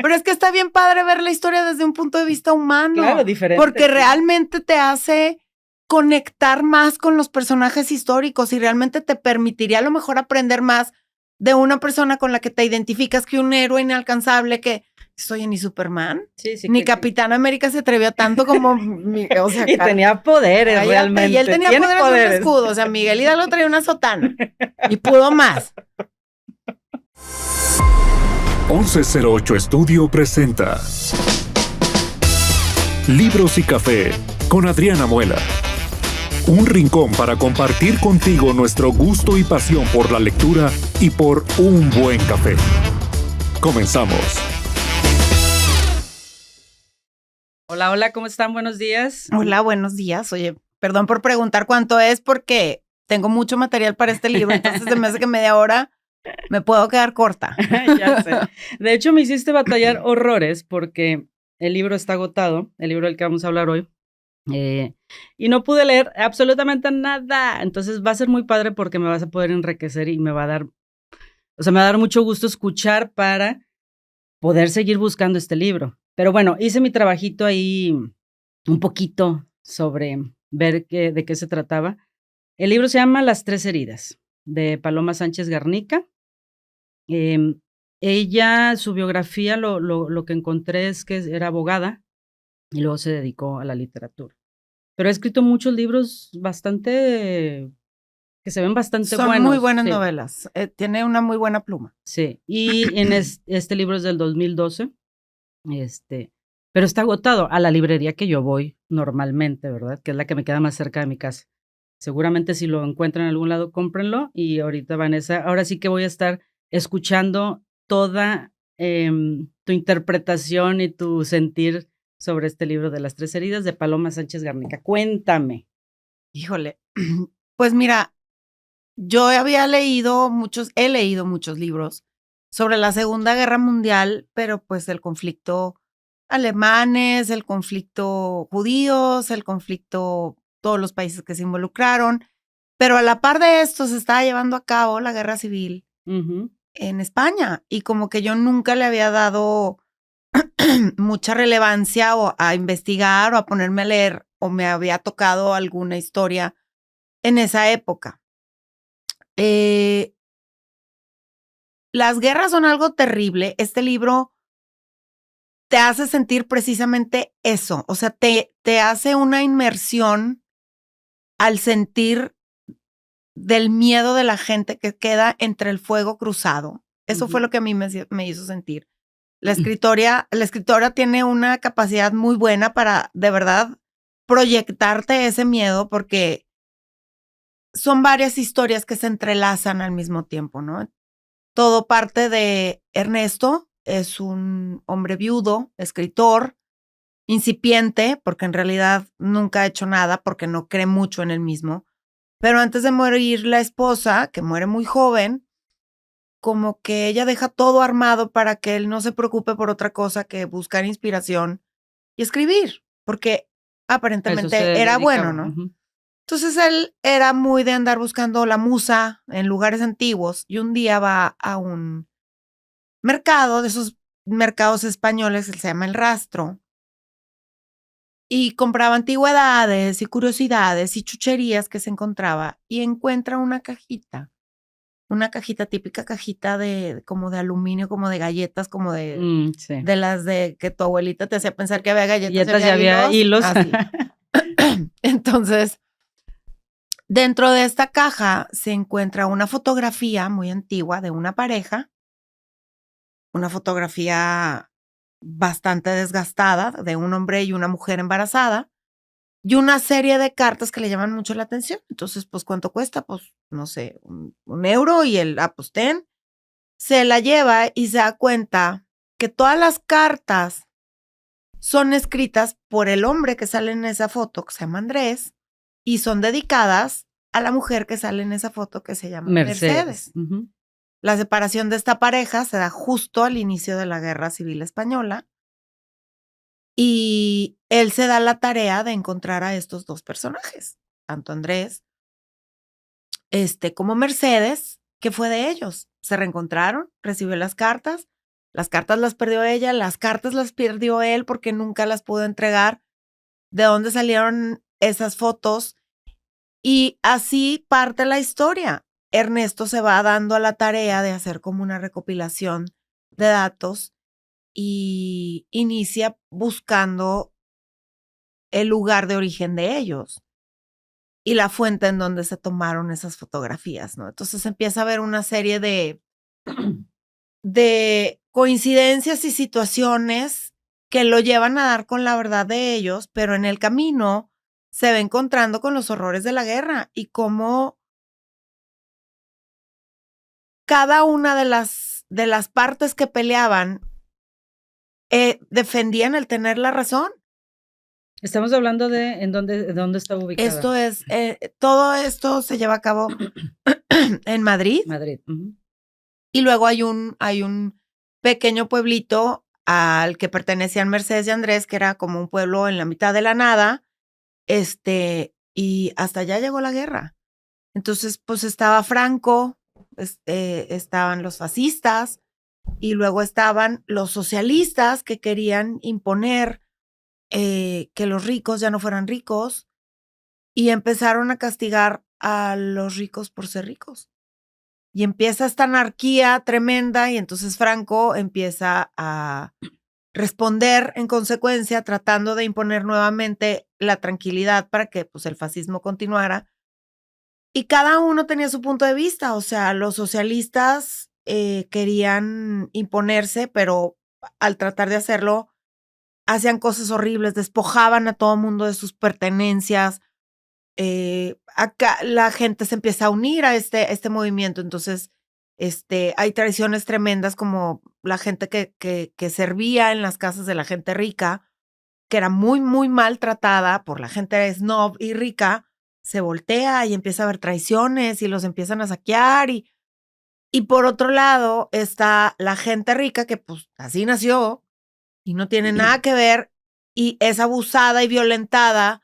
Pero es que está bien padre ver la historia desde un punto de vista humano. Claro, diferente. Porque realmente te hace conectar más con los personajes históricos y realmente te permitiría a lo mejor aprender más de una persona con la que te identificas que un héroe inalcanzable que soy ni Superman, Sí, sí, ni Capitán América se atrevió tanto como, o sea, y tenía poderes cállate, realmente. y él tenía poderes de un escudo, o sea, Miguel Hidalgo traía una sotana y pudo más. 1108 Estudio presenta Libros y Café con Adriana Muela. Un rincón para compartir contigo nuestro gusto y pasión por la lectura y por un buen café. Comenzamos. Hola, hola, ¿cómo están? Buenos días. Hola, buenos días. Oye, perdón por preguntar cuánto es porque tengo mucho material para este libro, entonces se me hace que media hora me puedo quedar corta. Ya sé. De hecho, me hiciste batallar horrores porque el libro está agotado, el libro del que vamos a hablar hoy, y no pude leer absolutamente nada. Entonces va a ser muy padre porque me vas a poder enriquecer y me va a dar, me va a dar mucho gusto escuchar para poder seguir buscando este libro. Pero bueno, hice mi trabajito ahí un poquito sobre ver de qué se trataba. El libro se llama Las Tres Heridas, de Paloma Sánchez Garnica. Ella, su biografía, lo que encontré es que era abogada y luego se dedicó a la literatura. Pero ha escrito muchos libros bastante, que se ven bastante buenos. Son muy buenas sí. novelas. Tiene una muy buena pluma. Sí, y en este libro es del 2012, pero está agotado a la librería que yo voy normalmente, ¿verdad? Que es la que me queda más cerca de mi casa. Seguramente si lo encuentran en algún lado, cómprenlo. Y ahorita, Vanessa, ahora sí que voy a estar escuchando toda tu interpretación y tu sentir sobre este libro de Las Tres Heridas de Paloma Sánchez Garnica. Cuéntame. Híjole, pues mira, yo he leído muchos libros sobre la Segunda Guerra Mundial, pero pues el conflicto alemanes, el conflicto judíos, el conflicto, todos los países que se involucraron, pero a la par de esto se estaba llevando a cabo la guerra civil en España y como que yo nunca le había dado mucha relevancia o a investigar o a ponerme a leer o me había tocado alguna historia en esa época. Las guerras son algo terrible. Este libro te hace sentir precisamente eso. O sea, te hace una inmersión al sentir del miedo de la gente que queda entre el fuego cruzado. Eso fue lo que a mí me hizo sentir. La escritora tiene una capacidad muy buena para, de verdad, proyectarte ese miedo porque son varias historias que se entrelazan al mismo tiempo, ¿no? Todo parte de Ernesto, es un hombre viudo, escritor, incipiente, porque en realidad nunca ha hecho nada, porque no cree mucho en él mismo. Pero antes de morir la esposa, que muere muy joven, como que ella deja todo armado para que él no se preocupe por otra cosa que buscar inspiración y escribir, porque aparentemente era bueno, ¿no? Entonces él era muy de andar buscando la musa en lugares antiguos y un día va a un mercado, de esos mercados españoles que se llama El Rastro, y compraba antigüedades y curiosidades y chucherías que se encontraba y encuentra una cajita típica cajita de como de aluminio, como de galletas, como de, sí. de las de que tu abuelita te hacía pensar que había galletas y había hilos. Así. Entonces, dentro de esta caja se encuentra una fotografía muy antigua de una pareja, una fotografía bastante desgastada de un hombre y una mujer embarazada y una serie de cartas que le llaman mucho la atención. Entonces, pues, ¿cuánto cuesta? Pues, no sé, un euro y pues, ten. Se la lleva y se da cuenta que todas las cartas son escritas por el hombre que sale en esa foto, que se llama Andrés, y son dedicadas a la mujer que sale en esa foto, que se llama Mercedes. La separación de esta pareja se da justo al inicio de la Guerra Civil Española y él se da la tarea de encontrar a estos dos personajes, tanto Andrés como Mercedes, que fue de ellos. Se reencontraron, recibió las cartas, Las cartas las perdió ella, las cartas las perdió él porque nunca las pudo entregar. ¿De dónde salieron esas fotos? Y así parte la historia. Ernesto se va dando a la tarea de hacer como una recopilación de datos y inicia buscando el lugar de origen de ellos y la fuente en donde se tomaron esas fotografías, ¿no? Entonces empieza a haber una serie de coincidencias y situaciones que lo llevan a dar con la verdad de ellos, pero en el camino se va encontrando con los horrores de la guerra y cómo cada una de las partes que peleaban defendían el tener la razón. Estamos hablando de en dónde está ubicada. Esto es, todo esto se lleva a cabo en Madrid. Madrid. Uh-huh. Y luego hay un pequeño pueblito al que pertenecían Mercedes y Andrés, que era como un pueblo en la mitad de la nada, y hasta allá llegó la guerra. Entonces, pues estaba Franco, estaban los fascistas, y luego estaban los socialistas que querían imponer que los ricos ya no fueran ricos, y empezaron a castigar a los ricos por ser ricos. Y empieza esta anarquía tremenda y entonces Franco empieza a responder en consecuencia tratando de imponer nuevamente la tranquilidad para que pues, el fascismo continuara. Y cada uno tenía su punto de vista, o sea, los socialistas querían imponerse, pero al tratar de hacerlo hacían cosas horribles, despojaban a todo mundo de sus pertenencias. Acá la gente se empieza a unir a este movimiento, entonces hay tradiciones tremendas como la gente que servía en las casas de la gente rica, que era muy, muy maltratada por la gente snob y rica, se voltea y empieza a haber traiciones y los empiezan a saquear y por otro lado está la gente rica que pues así nació y no tiene nada que ver y es abusada y violentada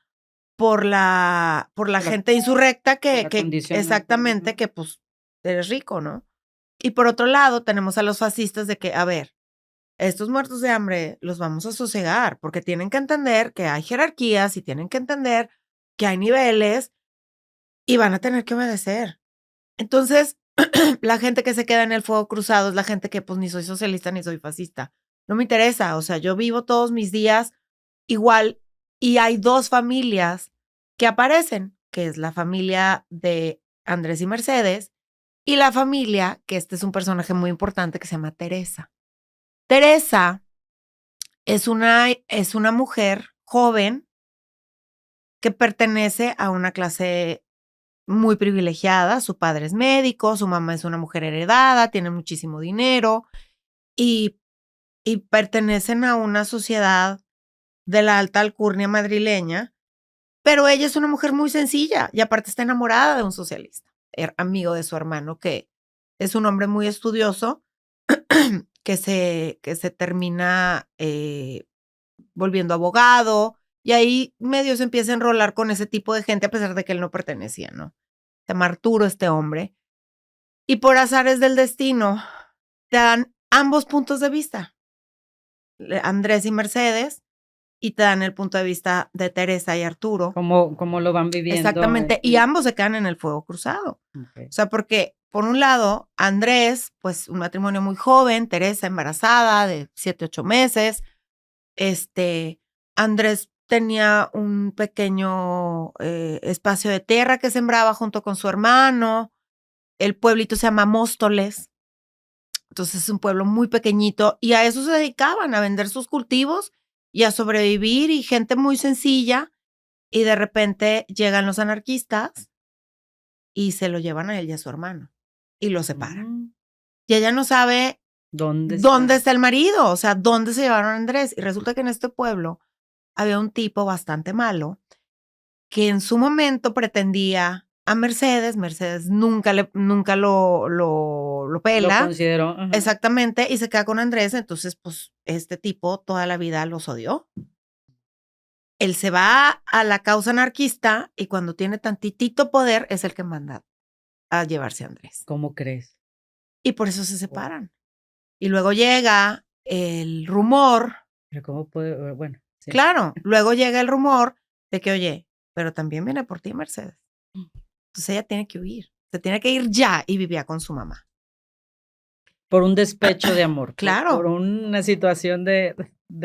por la gente insurrecta que exactamente, ¿no? Que pues eres rico, ¿no? Y por otro lado tenemos a los fascistas de que, a ver, estos muertos de hambre los vamos a sosegar porque tienen que entender que hay jerarquías y tienen que entender que hay niveles y van a tener que obedecer. Entonces, la gente que se queda en el fuego cruzado es la gente que pues ni soy socialista ni soy fascista. No me interesa, o sea, yo vivo todos mis días igual y hay dos familias que aparecen, que es la familia de Andrés y Mercedes y la familia, que este es un personaje muy importante que se llama Teresa. Teresa es una mujer joven que pertenece a una clase muy privilegiada. Su padre es médico, su mamá es una mujer heredada, tiene muchísimo dinero y pertenecen a una sociedad de la alta alcurnia madrileña, pero ella es una mujer muy sencilla y aparte está enamorada de un socialista, amigo de su hermano, que es un hombre muy estudioso que se termina volviendo abogado y ahí medio se empieza a enrolar con ese tipo de gente a pesar de que él no pertenecía, ¿no? Se llama Arturo este hombre. Y por azares del destino te dan ambos puntos de vista, Andrés y Mercedes, y te dan el punto de vista de Teresa y Arturo. Cómo lo van viviendo. Exactamente, y ambos se quedan en el fuego cruzado. Okay. O sea, porque por un lado, Andrés, pues un matrimonio muy joven, Teresa embarazada de 7, 8 meses, Andrés tenía un pequeño espacio de tierra que sembraba junto con su hermano, el pueblito se llama Móstoles, entonces es un pueblo muy pequeñito y a eso se dedicaban, a vender sus cultivos y a sobrevivir y gente muy sencilla y de repente llegan los anarquistas y se lo llevan a él y a su hermano y lo separan. Y ella no sabe dónde está el marido, o sea, dónde se llevaron a Andrés. Y resulta que en este pueblo había un tipo bastante malo que en su momento pretendía a Mercedes nunca lo pela. Lo consideró. Uh-huh. Exactamente, y se queda con Andrés, entonces pues este tipo toda la vida los odió. Él se va a la causa anarquista y cuando tiene tantitito poder es el que manda a llevarse a Andrés. ¿Cómo crees? Y por eso se separan. Y luego llega el rumor. Pero ¿cómo puede? Bueno, sí. Claro, luego llega el rumor de que, oye, pero también viene por ti Mercedes. Entonces ella tiene que huir. Se tiene que ir ya y vivía con su mamá. Por un despecho de amor. Claro. Por una situación de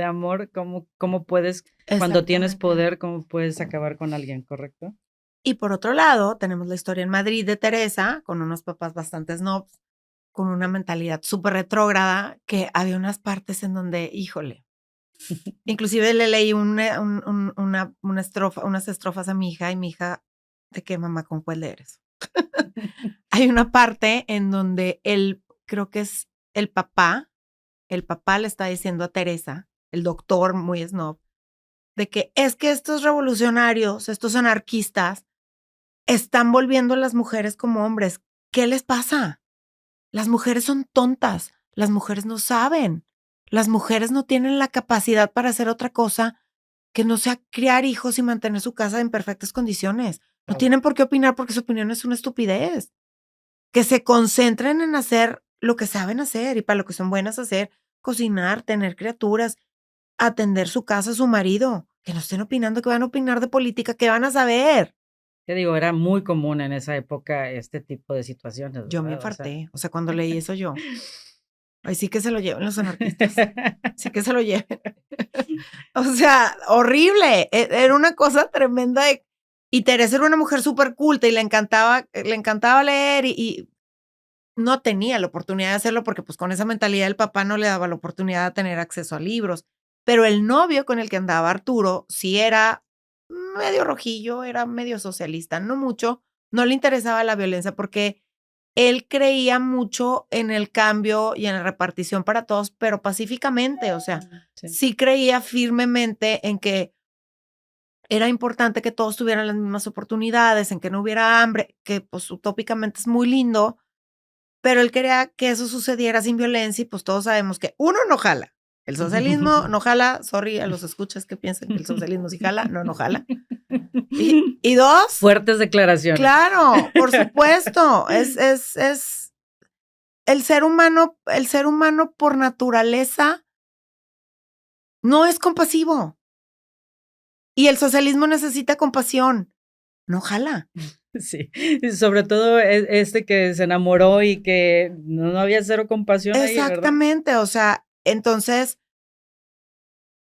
amor, ¿cómo puedes, cuando tienes poder, cómo puedes acabar con alguien, correcto? Y por otro lado, tenemos la historia en Madrid de Teresa, con unos papás bastante snobs, con una mentalidad súper retrógrada, que había unas partes en donde, híjole, inclusive le leí unas estrofas a mi hija, y mi hija, ¿de qué, mamá? ¿Cómo puedes leer eso? Hay una parte en donde creo que es el papá le está diciendo a Teresa, el doctor muy snob, de que es que estos revolucionarios, estos anarquistas, están volviendo a las mujeres como hombres. ¿Qué les pasa? Las mujeres son tontas, las mujeres no saben, las mujeres no tienen la capacidad para hacer otra cosa que no sea criar hijos y mantener su casa en perfectas condiciones. No tienen por qué opinar porque su opinión es una estupidez. Que se concentren en hacer lo que saben hacer y para lo que son buenas hacer, cocinar, tener criaturas, atender su casa, su marido. Que no estén opinando, que van a opinar de política, que van a saber. Te digo, era muy común en esa época este tipo de situaciones. Yo me ¿verdad? infarté. O sea, cuando leí eso yo. Ay, sí que se lo lleven los anarquistas. Sí que se lo lleven. O sea, horrible. Era una cosa tremenda. Y Teresa era una mujer súper culta y le encantaba leer y no tenía la oportunidad de hacerlo porque pues con esa mentalidad el papá no le daba la oportunidad de tener acceso a libros. Pero el novio con el que andaba Arturo sí era medio rojillo, era medio socialista, no mucho, no le interesaba la violencia porque él creía mucho en el cambio y en la repartición para todos, pero pacíficamente, o sea, sí creía firmemente en que era importante que todos tuvieran las mismas oportunidades, en que no hubiera hambre, que pues utópicamente es muy lindo, pero él quería que eso sucediera sin violencia y pues todos sabemos que uno no jala. El socialismo no jala, sorry a los escuchas que piensan que el socialismo sí jala, no jala. Y dos. Fuertes declaraciones. Claro, por supuesto. Es el ser humano por naturaleza no es compasivo. Y el socialismo necesita compasión. No jala. Sí, sobre todo que se enamoró y que no había cero compasión. Exactamente, ahí, o sea, entonces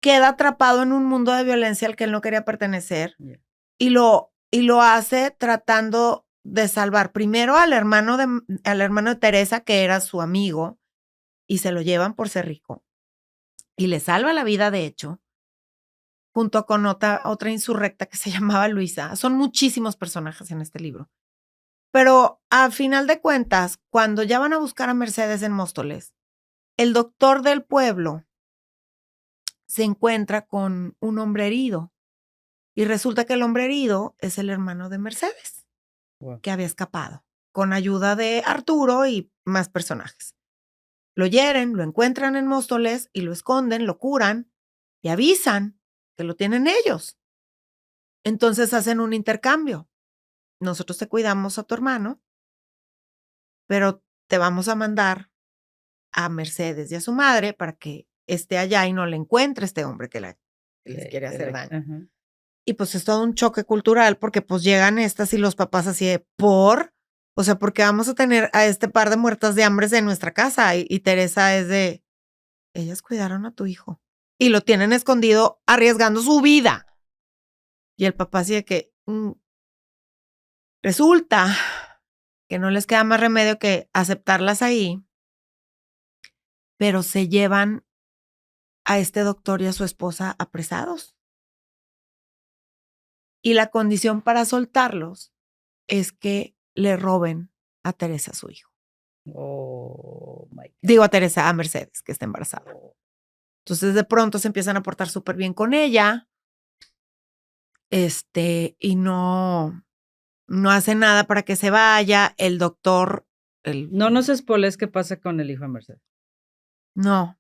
queda atrapado en un mundo de violencia al que él no quería pertenecer. Yeah. Y lo hace tratando de salvar primero al hermano de Teresa, que era su amigo, y se lo llevan por ser rico. Y le salva la vida, de hecho, junto con otra insurrecta que se llamaba Luisa. Son muchísimos personajes en este libro. Pero a final de cuentas, cuando ya van a buscar a Mercedes en Móstoles, el doctor del pueblo se encuentra con un hombre herido. Y resulta que el hombre herido es el hermano de Mercedes, wow, que había escapado, con ayuda de Arturo y más personajes. Lo hieren, lo encuentran en Móstoles y lo esconden, lo curan y avisan que lo tienen ellos. Entonces hacen un intercambio. Nosotros te cuidamos a tu hermano, pero te vamos a mandar a Mercedes y a su madre para que esté allá y no le encuentre este hombre que les quiere hacer daño. Uh-huh. Y pues es todo un choque cultural porque pues llegan estas y los papás así de o sea, porque vamos a tener a este par de muertas de hambre en nuestra casa y Teresa es de, ellas cuidaron a tu hijo y lo tienen escondido arriesgando su vida. Y el papá así de que resulta que no les queda más remedio que aceptarlas ahí, pero se llevan a este doctor y a su esposa apresados. Y la condición para soltarlos es que le roben a Teresa, su hijo. Oh, my God. Digo a Mercedes, que está embarazada. Entonces de pronto se empiezan a portar súper bien con ella. Y no hace nada para que se vaya. El doctor. No nos spoiles qué pasa con el hijo de Mercedes. No,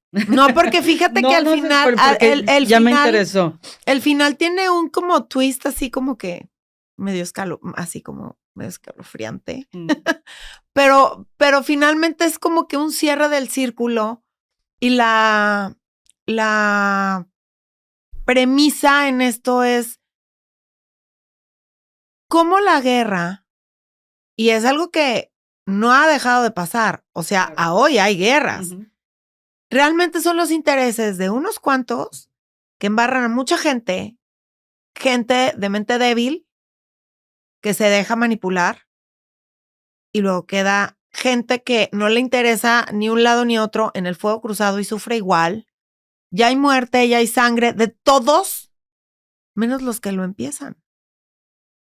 porque fíjate que al final. El ya final, me interesó. El final tiene un como twist así como que medio escalofriante. Pero finalmente es como que un cierre del círculo Y la premisa en esto es cómo la guerra, y es algo que no ha dejado de pasar, o sea, Claro. a hoy hay guerras. Ujú. Realmente son los intereses de unos cuantos que embarran a mucha gente de mente débil que se deja manipular y luego queda gente que no le interesa ni un lado ni otro en el fuego cruzado y sufre igual. Ya hay muerte, ya hay sangre de todos, menos los que lo empiezan.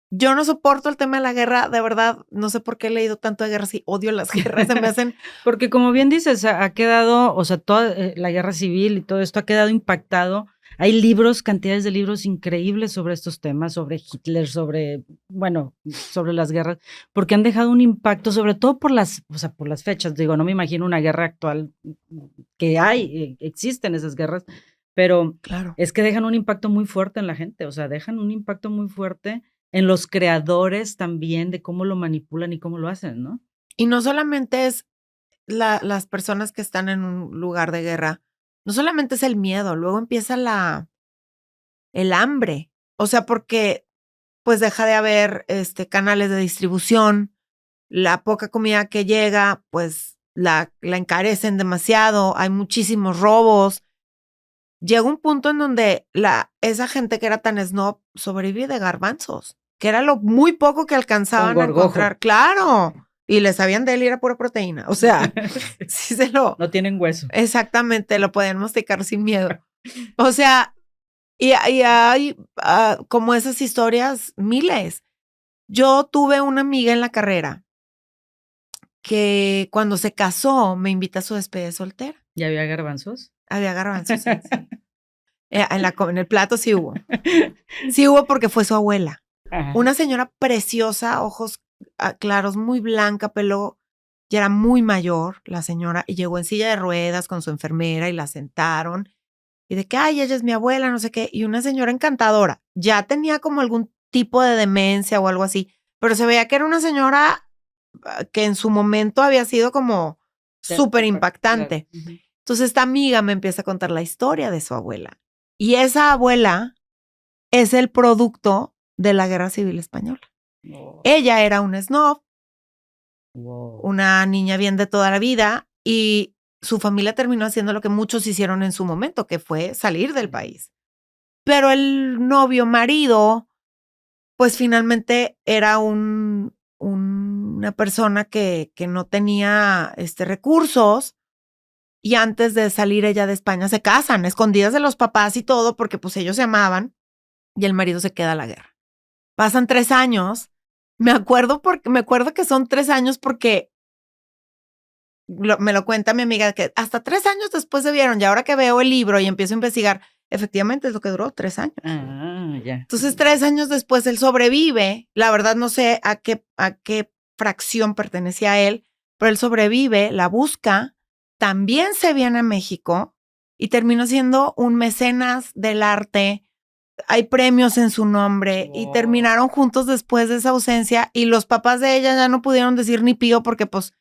Yo no soporto el tema de la guerra, de verdad, no sé por qué he leído tanto de guerras y odio las guerras, se me hacen... Porque como bien dices, ha quedado, o sea, toda la guerra civil y todo esto ha quedado impactado. Hay libros, cantidades de libros increíbles sobre estos temas, sobre Hitler, sobre las guerras, porque han dejado un impacto, sobre todo por las fechas. Digo, no me imagino una guerra actual que existen esas guerras, pero Claro. es que dejan un impacto muy fuerte en la gente, o sea, dejan un impacto muy fuerte en los creadores también de cómo lo manipulan y cómo lo hacen, ¿no? Y no solamente es las personas que están en un lugar de guerra, no solamente es el miedo, luego empieza el hambre. O sea, porque pues deja de haber canales de distribución, la poca comida que llega, pues la encarecen demasiado, hay muchísimos robos. Llega un punto en donde esa gente que era tan snob sobrevive de garbanzos, que era lo muy poco que alcanzaban a gorgojo. encontrar. ¡Claro! Y le sabían de él y era pura proteína. O sea, sí No tienen hueso. Exactamente, lo podían masticar sin miedo. O sea, y hay como esas historias miles. Yo tuve una amiga en la carrera que cuando se casó me invita a su despedida de soltera. ¿Y había garbanzos? Había garbanzos. Sí. En el plato sí hubo. Sí hubo porque fue su abuela. Ajá. Una señora preciosa, ojos claros, muy blanca, pelo, ya era muy mayor la señora y llegó en silla de ruedas con su enfermera y la sentaron. Y de que, ay, ella es mi abuela, no sé qué. Y una señora encantadora. Ya tenía como algún tipo de demencia o algo así, pero se veía que era una señora que en su momento había sido como súper impactante. Claro. Uh-huh. Entonces esta amiga me empieza a contar la historia de su abuela. Y esa abuela es el producto de la Guerra Civil Española. Oh. Ella era una snob, Wow. una niña bien de toda la vida y su familia terminó haciendo lo que muchos hicieron en su momento, que fue salir del país. Pero el novio, marido, pues finalmente era una persona que no tenía recursos y antes de salir ella de España se casan, escondidas de los papás y todo, porque pues ellos se amaban y el marido se queda a la guerra. Pasan 3 años. Me acuerdo que son 3 años porque me lo cuenta mi amiga que hasta 3 años después se vieron y ahora que veo el libro y empiezo a investigar, efectivamente es lo que duró 3 años. Ah, ya. Entonces 3 años después él sobrevive, la verdad no sé a qué fracción pertenecía a él, pero él sobrevive, la busca, también se viene a México y terminó siendo un mecenas del arte. Hay premios en su nombre y terminaron juntos después de esa ausencia y los papás de ella ya no pudieron decir ni pío porque pues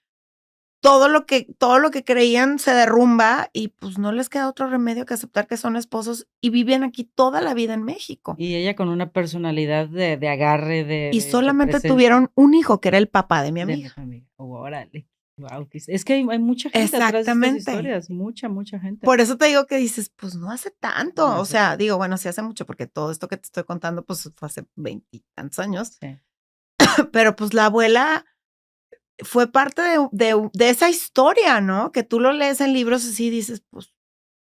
todo lo que creían se derrumba y pues no les queda otro remedio que aceptar que son esposos y viven aquí toda la vida en México. Y ella con una personalidad de agarre, y solamente tuvieron un hijo que era el papá de mi amiga. Órale. Wow, es que hay mucha gente atrás de estas historias, mucha gente. Por eso te digo que dices, pues no hace tanto. No, o sea, digo, bueno, sí hace mucho porque todo esto que te estoy contando pues fue hace 20 y tantos años. Sí. Pero pues la abuela fue parte de esa historia, ¿no? Que tú lo lees en libros así y dices, pues,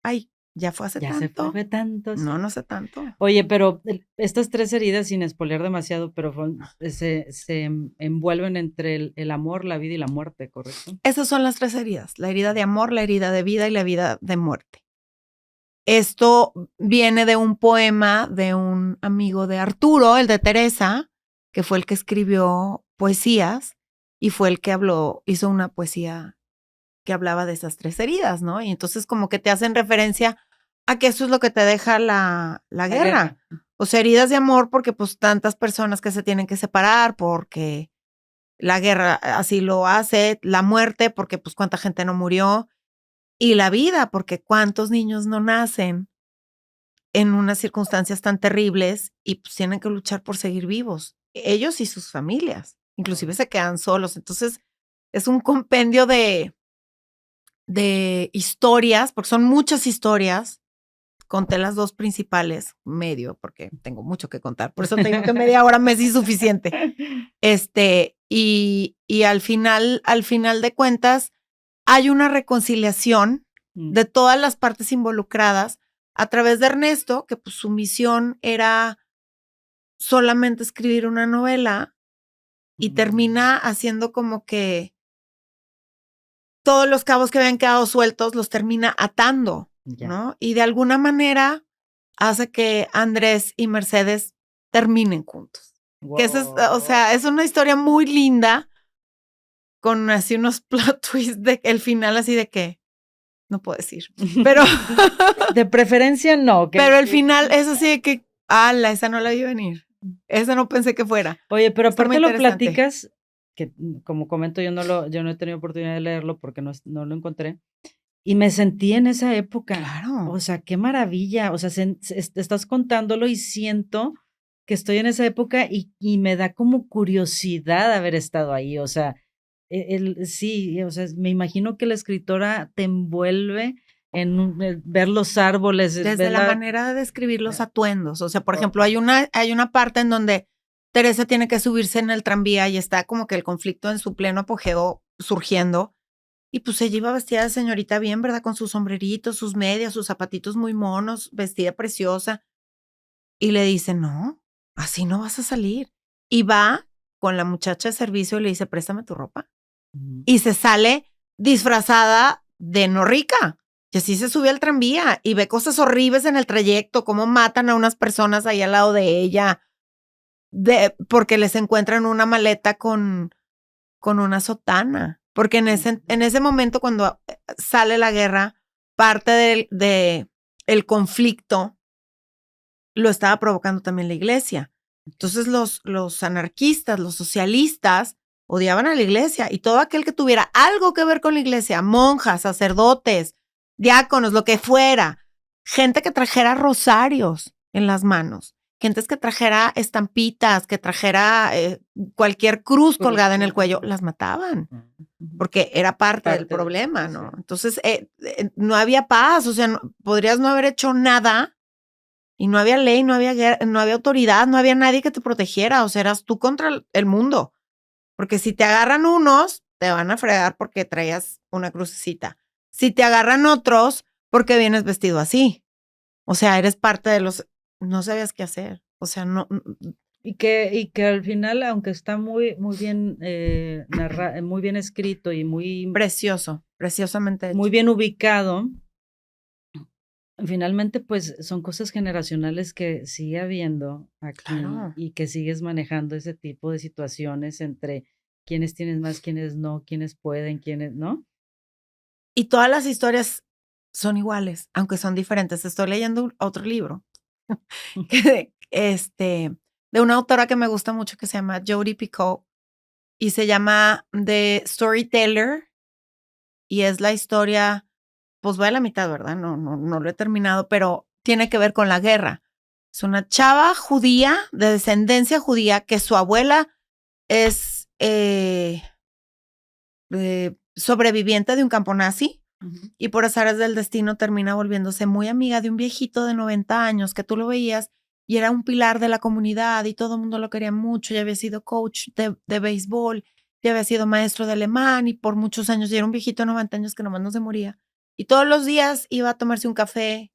ay, ya fue hace tanto. Ya se fue tanto. No, no sé tanto. Oye, pero estas 3 heridas, sin spoilear demasiado, pero se envuelven entre el amor, la vida y la muerte, ¿correcto? Esas son las 3 heridas, la herida de amor, la herida de vida y la herida de muerte. Esto viene de un poema de un amigo de Arturo, el de Teresa, que fue el que escribió poesías y fue el que hizo una poesía que hablaba de esas 3 heridas, ¿no? Y entonces como que te hacen referencia a que eso es lo que te deja la guerra. O sea, heridas de amor porque pues tantas personas que se tienen que separar porque la guerra así lo hace, la muerte porque pues cuánta gente no murió y la vida, porque cuántos niños no nacen en unas circunstancias tan terribles y pues tienen que luchar por seguir vivos, ellos y sus familias, inclusive se quedan solos. Entonces es un compendio de historias, porque son muchas historias. Conté las 2 principales, medio, porque tengo mucho que contar. Por eso te digo que media hora me es suficiente. Y al final de cuentas, hay una reconciliación de todas las partes involucradas a través de Ernesto, que pues su misión era solamente escribir una novela y termina haciendo como que todos los cabos que habían quedado sueltos los termina atando. Ya. ¿No? Y de alguna manera hace que Andrés y Mercedes terminen juntos. Wow. Que o sea, es una historia muy linda con así unos plot twists de el final así de que no puedo decir, pero de preferencia no. Pero el final es así de que esa no la vi venir. Esa no pensé que fuera. Oye, pero aparte lo platicas, que como comento yo no he tenido oportunidad de leerlo porque no lo encontré. Y me sentí en esa época. Claro. O sea, qué maravilla. O sea, estás contándolo y siento que estoy en esa época y me da como curiosidad haber estado ahí. O sea, sí, o sea, me imagino que la escritora te envuelve en ver los árboles. Desde la manera de describir los atuendos. O sea, por ejemplo, hay una parte en donde Teresa tiene que subirse en el tranvía y está como que el conflicto en su pleno apogeo surgiendo. Y pues ella iba vestida de señorita bien, ¿verdad? Con sus sombreritos, sus medias, sus zapatitos muy monos, vestida preciosa. Y le dice, no, así no vas a salir. Y va con la muchacha de servicio y le dice, préstame tu ropa. Y se sale disfrazada de no rica. Y así se sube al tranvía y ve cosas horribles en el trayecto, cómo matan a unas personas ahí al lado de ella, porque les encuentran una maleta con una sotana. Porque en ese momento, cuando sale la guerra, parte de el conflicto lo estaba provocando también la iglesia. Entonces los anarquistas, los socialistas, odiaban a la iglesia y todo aquel que tuviera algo que ver con la iglesia, monjas, sacerdotes, diáconos, lo que fuera, gente que trajera rosarios en las manos, gentes que trajera estampitas, que trajera cualquier cruz colgada en el cuello, las mataban. Porque era parte del problema, ¿no? Entonces, no había paz, o sea, podrías no haber hecho nada y no había ley, no había guerra, no había autoridad, no había nadie que te protegiera, o sea, eras tú contra el mundo. Porque si te agarran unos, te van a fregar porque traías una crucecita. Si te agarran otros, porque vienes vestido así. O sea, eres parte de no sabías qué hacer. O sea, no. Y que al final, aunque está muy bien muy bien escrito y muy precioso, preciosamente hecho. Muy bien ubicado, finalmente pues son cosas generacionales que sigue habiendo aquí. Claro. Y que sigues manejando ese tipo de situaciones entre quiénes tienen más, quiénes no, quiénes pueden, quiénes no. Y todas las historias son iguales, aunque son diferentes. Estoy leyendo otro libro de una autora que me gusta mucho que se llama Jodi Picoult y se llama The Storyteller y es la historia, pues voy a la mitad, ¿verdad? No lo he terminado, pero tiene que ver con la guerra. Es una chava judía, de descendencia judía, que su abuela es sobreviviente de un campo nazi. Y por azares del destino termina volviéndose muy amiga de un viejito de 90 años que tú lo veías y era un pilar de la comunidad y todo el mundo lo quería mucho. Ya había sido coach de béisbol, ya había sido maestro de alemán y por muchos años y era un viejito de 90 años que nomás no se moría. Y todos los días iba a tomarse un café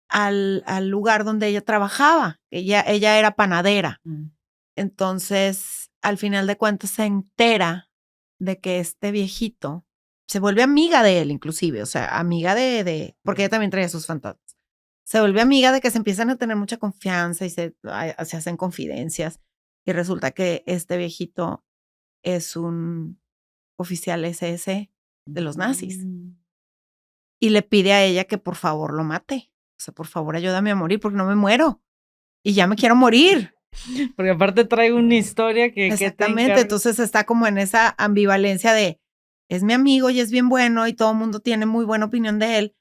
al lugar donde ella trabajaba. Ella era panadera. Entonces, al final de cuentas, se entera de que este viejito se vuelve amiga de él, inclusive, o sea, amiga de porque ella también traía sus fantasmas. Se vuelve amiga de que se empiezan a tener mucha confianza y se hacen confidencias. Y resulta que este viejito es un oficial SS de los nazis. Y le pide a ella que por favor lo mate. O sea, por favor, ayúdame a morir porque no me muero. Y ya me quiero morir. Porque aparte trae una historia que exactamente, entonces está como en esa ambivalencia de es mi amigo y es bien bueno y todo el mundo tiene muy buena opinión de él,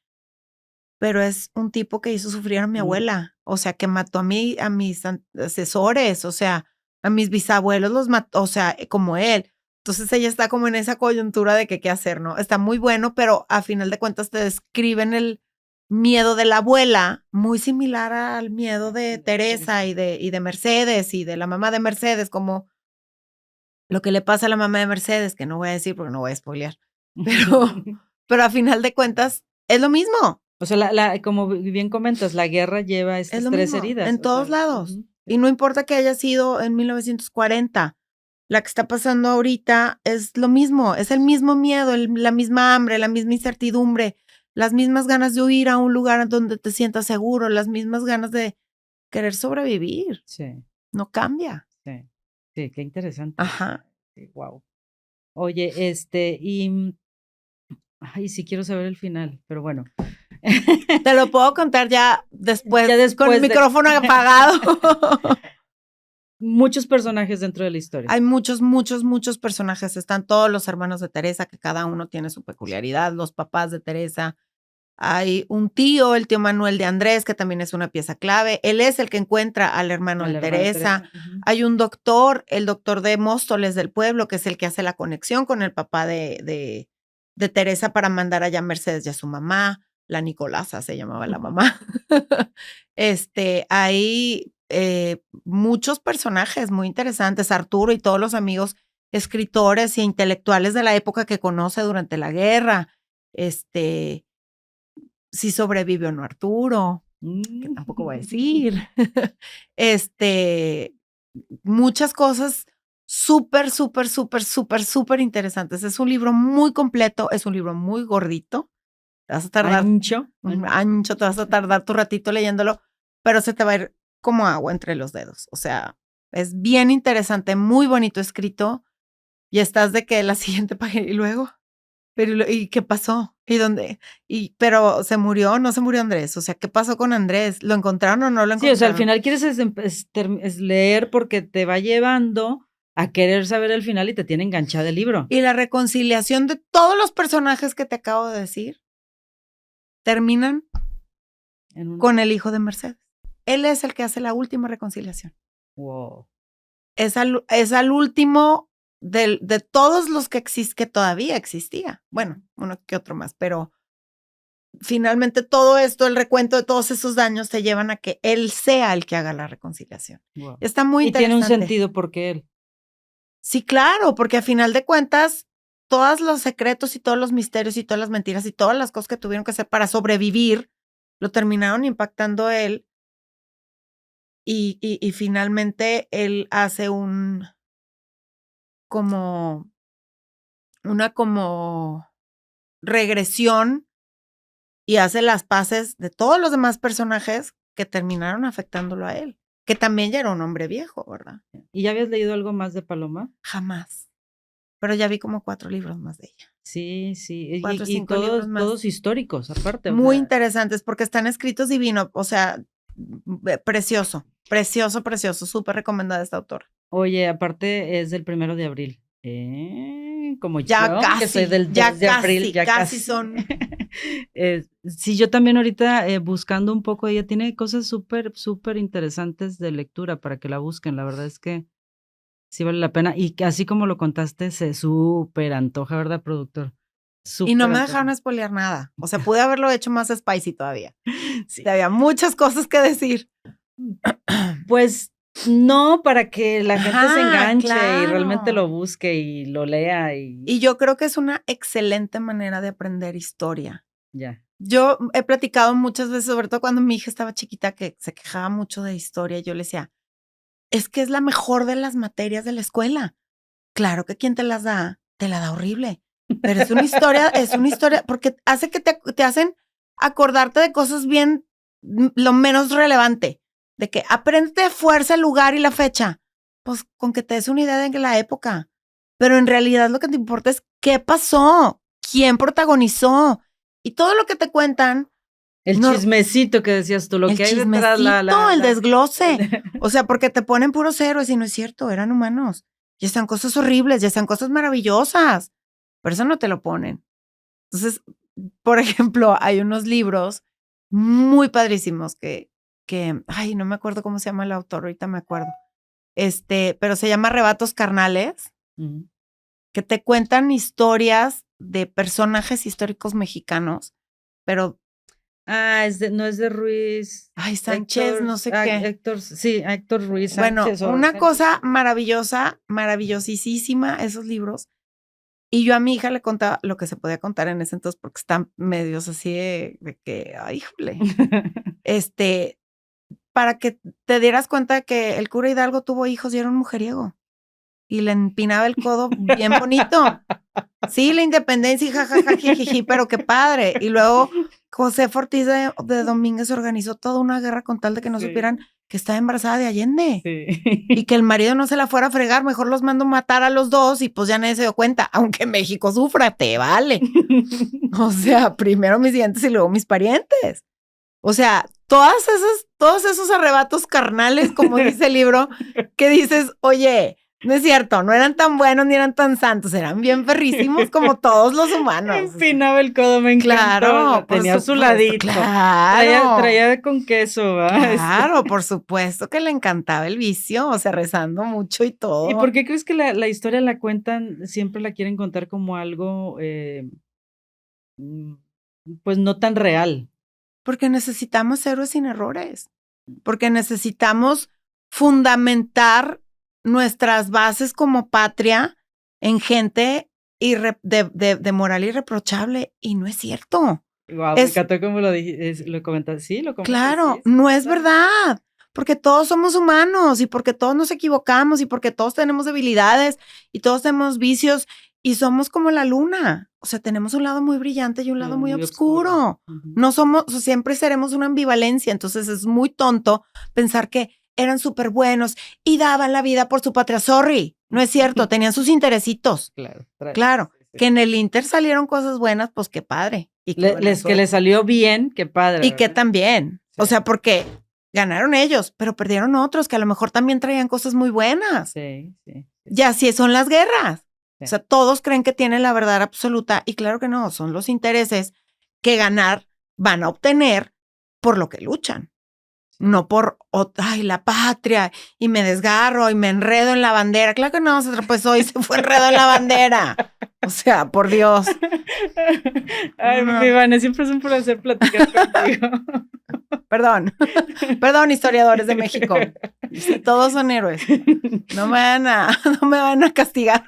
pero es un tipo que hizo sufrir a mi abuela, o sea, que mató a mis asesores, o sea, a mis bisabuelos los mató, o sea, como él. Entonces ella está como en esa coyuntura de que qué hacer, ¿no? Está muy bueno, pero a final de cuentas te describen el miedo de la abuela, muy similar al miedo de Teresa y de Mercedes y de la mamá de Mercedes, como lo que le pasa a la mamá de Mercedes, que no voy a decir porque no voy a spoilear, pero a final de cuentas es lo mismo. O sea, como bien comentas, la guerra lleva Es estas lo 3 mismo, heridas. en todos lados. Y no importa que haya sido en 1940. La que está pasando ahorita es lo mismo, es el mismo miedo, la misma hambre, la misma incertidumbre, las mismas ganas de huir a un lugar donde te sientas seguro, las mismas ganas de querer sobrevivir. Sí, No cambia. sí, sí, qué interesante. Ajá. Sí, wow. Oye, ay, sí quiero saber el final, pero bueno. Te lo puedo contar ya después con el de- micrófono apagado. Muchos personajes dentro de la historia. Hay muchos, muchos, muchos personajes. Están todos los hermanos de Teresa, que cada uno tiene su peculiaridad, los papás de Teresa. Hay un tío, el tío Manuel de Andrés, que también es una pieza clave. Él es el que encuentra al hermano de Teresa. Hay un doctor, el doctor de Móstoles del pueblo, que es el que hace la conexión con el papá de Teresa para mandar allá a Mercedes y a su mamá. La Nicolasa se llamaba la mamá. Hay muchos personajes muy interesantes. Arturo y todos los amigos escritores e intelectuales de la época que conoce durante la guerra. Si sobrevive o no Arturo, que tampoco voy a decir. Muchas cosas súper, súper, súper, súper, súper interesantes. Es un libro muy completo, es un libro muy gordito. Te vas a tardar ancho, te vas a tardar tu ratito leyéndolo, pero se te va a ir como agua entre los dedos. O sea, es bien interesante, muy bonito escrito. Y estás de que la siguiente página y luego, pero ¿y qué pasó? ¿Y dónde? Pero se murió, no se murió Andrés. O sea, ¿qué pasó con Andrés? ¿Lo encontraron o no lo encontraron? Sí, o sea, al final quieres es leer porque te va llevando a querer saber el final y te tiene enganchado el libro. Y la reconciliación de todos los personajes que te acabo de decir terminan con el hijo de Mercedes. Él es el que hace la última reconciliación. Wow. Es al último de todos los que todavía existía. Bueno, uno que otro más, pero finalmente todo esto, el recuento de todos esos daños te llevan a que él sea el que haga la reconciliación. Wow. Está muy interesante. Y tiene un sentido porque él. Sí, claro, porque a final de cuentas, todos los secretos y todos los misterios y todas las mentiras y todas las cosas que tuvieron que hacer para sobrevivir, lo terminaron impactando él. Y finalmente él hace una regresión y hace las paces de todos los demás personajes que terminaron afectándolo a él, que también ya era un hombre viejo, ¿verdad? ¿Y ya habías leído algo más de Paloma? Jamás. Pero ya vi como 4 libros más de ella. Sí, sí. 4 o 5 todos, libros más. todos históricos, aparte. Muy interesantes porque están escritos divino, o sea, precioso, precioso, precioso, súper recomendada esta autora. Oye, aparte es del 1 de abril. Como ya yo, casi, que soy del 2 ya de abril. Ya casi son. Sí, yo también ahorita buscando un poco, ella tiene cosas súper, súper interesantes de lectura para que la busquen. La verdad es que sí vale la pena. Y que así como lo contaste, se súper antoja, ¿verdad, productor? Y no me dejaron spoilear nada. O sea, pude haberlo hecho más spicy todavía. Sí. Había muchas cosas que decir. Pues no, para que la gente se enganche y realmente lo busque y lo lea. Y yo creo que es una excelente manera de aprender historia. Ya. Yo he platicado muchas veces, sobre todo cuando mi hija estaba chiquita, que se quejaba mucho de historia. Yo le decía, es que es la mejor de las materias de la escuela. Claro que quien te las da, te la da horrible. Pero es una historia, porque hace que te hacen acordarte de cosas bien, lo menos relevante. De que aprende de fuerza el lugar y la fecha. Pues con que te des una idea de la época. Pero en realidad lo que te importa es qué pasó, quién protagonizó. Y todo lo que te cuentan. El chismecito que decías tú, lo que hay detrás. El desglose. O sea, porque te ponen puros héroes y no es cierto, eran humanos. Y están cosas horribles, y están cosas maravillosas. pero eso no te lo ponen. Entonces, por ejemplo, hay unos libros muy padrísimos que, ay, no me acuerdo cómo se llama el autor, ahorita me acuerdo. Pero se llama Arrebatos Carnales, que te cuentan historias de personajes históricos mexicanos, pero... no es de Ruiz. Ay, Sánchez, no sé qué. Héctor Ruiz Sánchez. Bueno, una cosa maravillosa, maravillosísima, esos libros. Y yo a mi hija le contaba lo que se podía contar en ese entonces, porque están medios así de que, ay, híjole. Para que te dieras cuenta que el cura Hidalgo tuvo hijos y era un mujeriego. Y le empinaba el codo bien bonito. Sí, la independencia y jajaja, jijiji, pero qué padre. Y luego José Ortiz de Domínguez organizó toda una guerra con tal de que no supieran que estaba embarazada de Allende. Sí. Y que el marido no se la fuera a fregar, mejor los mando matar a los dos y pues ya nadie se dio cuenta. Aunque México sufra, te vale. O sea, primero mis dientes y luego mis parientes. O sea, todos esos arrebatos carnales, como dice el libro, que dices, oye, no es cierto, no eran tan buenos ni eran tan santos, eran bien perrísimos como todos los humanos. Empinaba el codo, me encantó. Claro, tenía su ladito. Claro. Traía con queso, ¿va? Claro, por supuesto que le encantaba el vicio, o sea, rezando mucho y todo. ¿Y por qué crees que la historia la cuentan, siempre la quieren contar como algo, pues no tan real? Porque necesitamos héroes sin errores, porque necesitamos fundamentar nuestras bases como patria en gente de moral irreprochable, y no es cierto. Wow, me encantó cómo lo comentaste. Sí, lo comentaste. Claro, no es verdad, porque todos somos humanos y porque todos nos equivocamos y porque todos tenemos debilidades y todos tenemos vicios y somos como la luna. O sea, tenemos un lado muy brillante y un lado muy oscuro. No somos, o sea, siempre seremos una ambivalencia. Entonces es muy tonto pensar que eran súper buenos y daban la vida por su patria. Sorry, no es cierto, tenían sus interesitos. Claro. Sí. Que en el Inter salieron cosas buenas, pues qué padre. Y que les salió bien, qué padre. Y ¿verdad? Que también. Sí. O sea, porque ganaron ellos, pero perdieron otros que a lo mejor también traían cosas muy buenas. Sí. Y así son las guerras. O sea, todos creen que tienen la verdad absoluta y claro que no, son los intereses que ganar van a obtener por lo que luchan, no por, ay, la patria, y me desgarro y me enredo en la bandera. Claro que no, se tropezó y se fue enredo en la bandera. O sea, por Dios. Ay, mi Vane, siempre es un placer platicar contigo. Perdón, historiadores de México. Todos son héroes. No me van a castigar.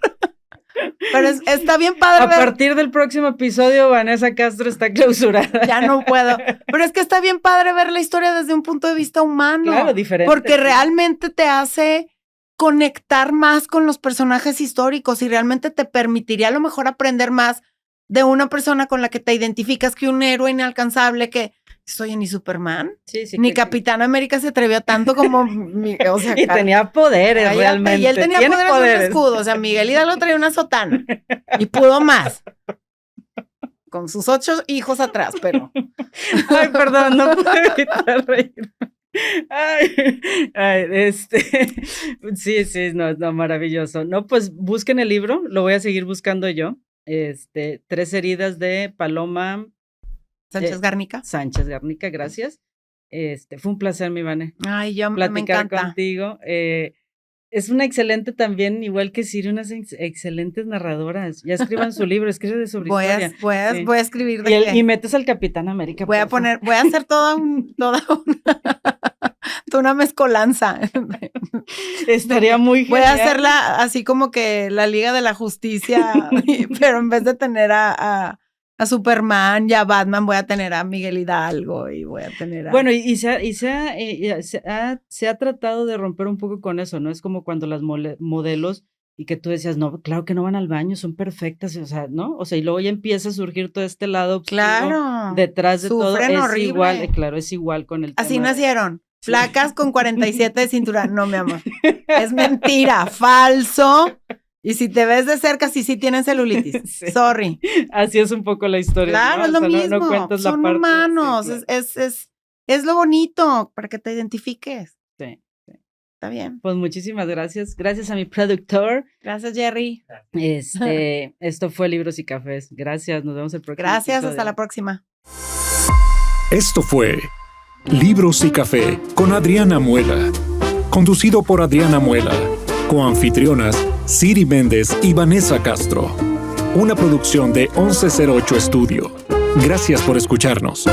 Pero está bien padre. A partir del próximo episodio, Vanessa Castro está clausurada. Ya no puedo. Pero es que está bien padre ver la historia desde un punto de vista humano. Claro, diferente. Porque realmente te hace conectar más con los personajes históricos y realmente te permitiría a lo mejor aprender más de una persona con la que te identificas que un héroe inalcanzable que... Oye, ni Superman, ni Capitán América se atrevió tanto como... o sea, y tenía poderes, realmente. Y él tenía poderes. Un escudo. O sea, Miguel Hidalgo traía una sotana. Y pudo más. Con sus 8 hijos atrás, pero... Ay, perdón, no puedo evitar reír. Ay, sí, no, maravilloso. No, pues busquen el libro, lo voy a seguir buscando yo. 3 heridas de Paloma... Sánchez Garnica, gracias. Fue un placer, mi Vane. Ay, yo platicar me encanta. Contigo. Es una excelente también, igual que Siri, unas excelentes narradoras. Ya escriban su libro, escribe sobre historia. Voy a escribir y metes al Capitán América. Voy a hacer toda una mezcolanza. Estaría muy genial. Voy a hacerla así como que la Liga de la Justicia, pero en vez de tener a Superman y a Batman, voy a tener a Miguel Hidalgo y voy a tener a... Bueno, y se ha tratado de romper un poco con eso, ¿no? Es como cuando las modelos y que tú decías, no, claro que no van al baño, son perfectas, o sea, ¿no? O sea, y luego ya empieza a surgir todo este lado claro, detrás de todo. Es horrible. Igual, claro, es igual con el Así tema. nacieron, flacas con 47 de cintura. No, mi amor, es mentira, falso. Y si te ves de cerca, sí tienen celulitis. Sí. Sorry. Así es un poco la historia. Claro, ¿no? Es lo mismo. No cuentas son la parte, humanos. Sí, claro. Es lo bonito para que te identifiques. Sí. Está bien. Pues muchísimas gracias. Gracias a mi productor. Gracias, Jerry. Esto fue Libros y Cafés. Gracias, nos vemos el próximo Gracias, episodio. hasta la próxima. Esto fue Libros y Café con Adriana Muela. Conducido por Adriana Muela. Coanfitrionas Siri Méndez y Vanessa Castro. Una producción de 1108 Estudio. Gracias por escucharnos.